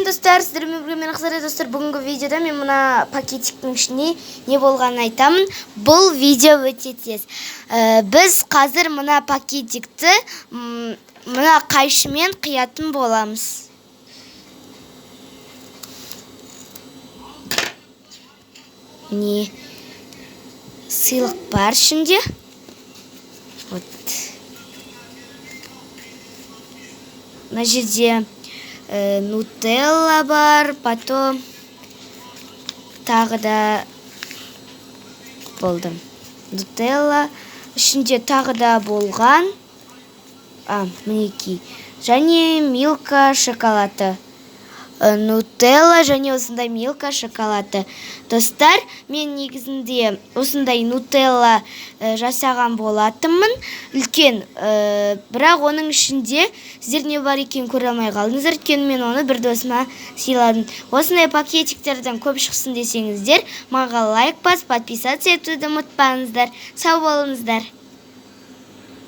достар, сіздермен бірге мен Ақсары достар. Бүгінгі видеода мен мына пакетиктің ішіне не болғанын айтамын. Бұл видео өте тез. Біз қазір мына пакетикті мына қайшымен қиятын боламыз. Міне сыйлық бар ішінде. Вот. Мына жерде нутелла бар, потом тағы да болды. Нутелла ішінде тағы да болған. Мінекей. Және Милка шоколаты. Нутелла және осындай Милка шоколаты. Достар, мен негізінде осындай нутелла жасаған болатынмын. Үлкен, бірақ оның ішінде сіздер не бар екен көре алмай қалдыңыздар. Өйткені мен оны бір досыма сыйладым. Осындай пакетиктерден көп шықсын десеңіздер, маған лайк басып, подписаться етуді ұмытпаңыздар. Сау болыңыздар.